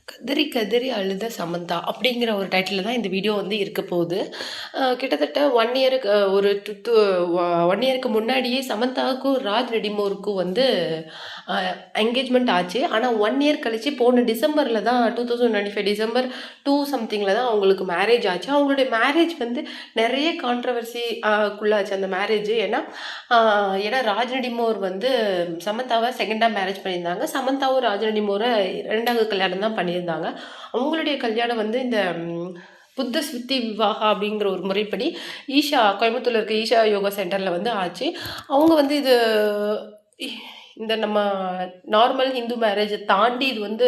கதறி கதறி அழுத சமந்தா அப்படிங்கிற ஒரு டைட்டில் தான் இந்த வீடியோ வந்து இருக்க போகுது. கிட்டத்தட்ட 1 இயருக்கு ஒரு 1 இயருக்கு முன்னாடியே சமந்தாவுக்கும் ராஜ் ரெடிமோருக்கும் வந்து என்கேஜ்மெண்ட் ஆச்சு. ஆனால் 1 இயர் கழிச்சு போன டிசம்பரில் தான் 2025 டிசம்பர் 2 சம்திங்கில் தான் அவங்களுக்கு மேரேஜ் ஆச்சு. அவங்களுடைய மேரேஜ் வந்து நிறைய கான்ட்ரவர்சி குள்ளாச்சு அந்த மேரேஜ். ஏன்னா ராஜ் ரெடிமோர் வந்து சமந்தாவை செகண்டாக மேரேஜ் பண்ணியிருந்தாங்க. சமந்தாவும் ராஜ் ரெடிமோரை 2வது கல்யாணம் தான் பண்ணியிருந்தாங்க. அவங்களுடைய கல்யாணம் வந்து இந்த புத்த ஸ்மிருதி விவாகா அப்படிங்கிற ஒரு முறைப்படி ஈஷா கோயம்புத்தூர்ல இருக்க ஈஷா யோகா சென்டரில் வந்து ஆச்சு. அவங்க வந்து இது இந்த நம்ம நார்மல் ஹிந்து மேரேஜை தாண்டி இது வந்து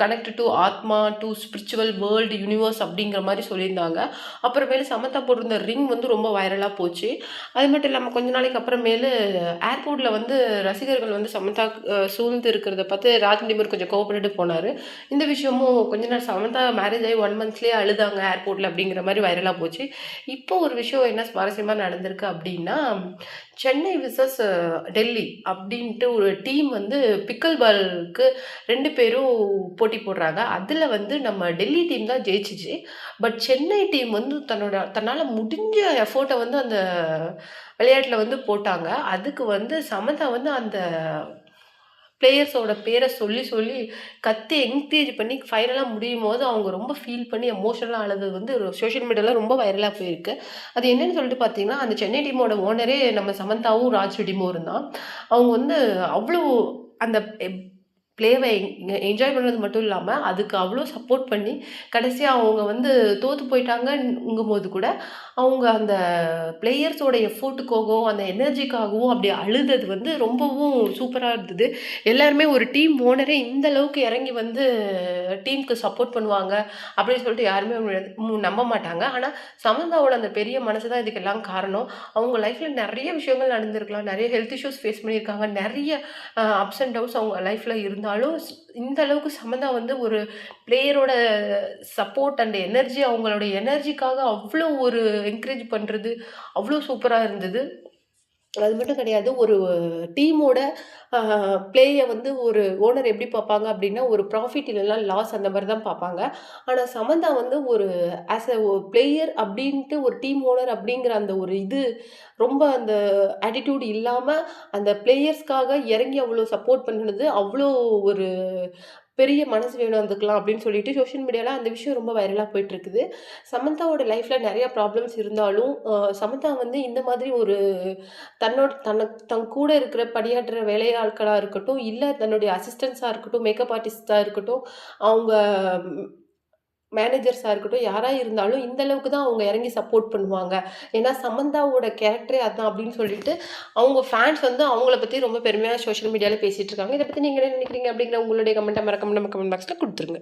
கனெக்ட் டு ஆத்மா, டு ஸ்பிரிச்சுவல் வேர்ல்டு, யூனிவர்ஸ் அப்படிங்கிற மாதிரி சொல்லியிருந்தாங்க. அப்புறமேலு சமந்தா போட்டிருந்த ரிங் வந்து ரொம்ப வைரலாக போச்சு. அது மட்டும் இல்லாமல் கொஞ்ச நாளைக்கு அப்புறமேலு ஏர்போர்ட்டில் வந்து ரசிகர்கள் வந்து சமந்தா சூழ்ந்து இருக்கிறத பார்த்து ராஜ்நிபர் கொஞ்சம் கோவப்பட்டுட்டு போனார். இந்த விஷயமும் கொஞ்ச நாள் சமந்தா மேரேஜ் ஆகி 1 மந்த்ஸ்லேயே அழுதாங்க ஏர்போர்ட்டில் அப்படிங்கிற மாதிரி வைரலாக போச்சு. இப்போ ஒரு விஷயம் என்ன சுவாரஸ்யமாக நடந்திருக்கு அப்படின்னா, சென்னை விசஸ் டெல்லி அப்படின்ட்டு ஒரு டீம் வந்து பிக்கல் பாலுக்கு 2 பேரும் போட்டி போடுறாங்க. அதில் வந்து நம்ம டெல்லி டீம் தான் ஜெயிச்சிச்சு. பட் சென்னை டீம் வந்து தன்னால் முடிஞ்ச எஃபோர்ட்டை வந்து அந்த விளையாட்டில் வந்து போட்டாங்க. அதுக்கு வந்து சமந்தா வந்து அந்த பிளேயர்ஸோட பேரை சொல்லி சொல்லி கத்தி என்கரேஜ் பண்ணி ஃபைனலாக முடியும் போது அவங்க ரொம்ப ஃபீல் பண்ணி எமோஷனலாக அழுது வந்து சோஷியல் மீடியாவில் ரொம்ப வைரலாக போயிருக்கு. அது என்னன்னு சொல்லிட்டு பார்த்தீங்கன்னா, அந்த சென்னை டீமோட ஓனரே நம்ம சமந்தாவும் ராஜ் ரெடிமோரும் தான். அவங்க வந்து அவ்வளோ அந்த பிளேவை என்ஜாய் பண்ணுறது மட்டும் இல்லாமல் அதுக்கு அவ்வளோ சப்போர்ட் பண்ணி கடைசியாக அவங்க வந்து தோற்று போயிட்டாங்கங்கும் போது கூட அவங்க அந்த பிளேயர்ஸோட எஃபோர்ட்டுக்காகவும் அந்த எனர்ஜிக்காகவும் அப்படி அழுதது வந்து ரொம்பவும் சூப்பராக இருந்தது. எல்லாருமே ஒரு டீம் ஓனரே இந்த அளவுக்கு இறங்கி வந்து டீமுக்கு சப்போர்ட் பண்ணுவாங்க அப்படின்னு சொல்லிட்டு யாருமே நம்ப மாட்டாங்க. ஆனால் சமந்தாவோட அந்த பெரிய மனசு தான் இதுக்கெல்லாம் காரணம். அவங்க லைஃப்பில் நிறைய விஷயங்கள் நடந்திருக்கலாம், நிறைய ஹெல்த் இஷ்யூஸ் ஃபேஸ் பண்ணியிருக்காங்க, நிறைய அப்ஸ் அண்ட் டவுன்ஸ் அவங்க லைஃப்பில் இருந்தாலும் இந்த அளவுக்கு சமந்தா வந்து ஒரு பிளேயரோட சப்போர்ட் அண்ட் எனர்ஜி, அவங்களோட எனர்ஜிக்காக அவ்வளோ ஒரு என்கரேஜ் பண்ணுறது அவ்வளோ சூப்பராக இருந்தது. அது மட்டும் கிடையாது, ஒரு டீமோட பிளேயை வந்து ஒரு ஓனர் எப்படி பார்ப்பாங்க அப்படின்னா, ஒரு ப்ராஃபிட் இல்லைனா லாஸ் அந்த மாதிரி தான் பார்ப்பாங்க. ஆனால் சமந்தா வந்து ஒரு ஆஸ் அ பிளேயர் அப்படின்ட்டு ஒரு டீம் ஓனர் அப்படிங்கிற அந்த ஒரு இது ரொம்ப அந்த ஆட்டிடியூட் இல்லாமல் அந்த பிளேயர்ஸ்க்காக இறங்கி அவ்வளோ சப்போர்ட் பண்ணுனது அவ்வளோ ஒரு பெரிய மனசு வேணும் அதுக்கெலாம் அப்படின்னு சொல்லிட்டு சோஷியல் மீடியாவில் அந்த விஷயம் ரொம்ப வைரலாக போயிட்டுருக்குது. சமந்தாவோட லைஃப்பில் நிறையா ப்ராப்ளம்ஸ் இருந்தாலும் சமந்தா வந்து இந்த மாதிரி ஒரு தன் கூட இருக்கிற பணியாற்றுற வேலையாட்களாக இருக்கட்டும், இல்லை தன்னுடைய அசிஸ்டன்ஸாக இருக்கட்டும், மேக்கப் ஆர்டிஸ்ட்டாக இருக்கட்டும், அவங்க மேனேஜர்ஸாக இருக்கட்டும், யாராக இருந்தாலும் இந்த அளவுக்கு தான் அவங்க இறங்கி சப்போர்ட் பண்ணுவாங்க. ஏன்னா சமந்தாவோட கேரக்டரே அதான் அப்படின்னு சொல்லிட்டு அவங்க ஃபேன்ஸ் வந்து அவங்கள பற்றி ரொம்ப பெருமையாக சோஷியல் மீடியாவில் பேசிகிட்டு இருக்காங்க. இதை பற்றி நீங்கள் என்ன நினைக்கிறீங்க அப்படிங்கிற உங்களுடைய கமெண்ட்டை மறக்காம நம்ம கமெண்ட் பாக்ஸில் கொடுத்துருங்க.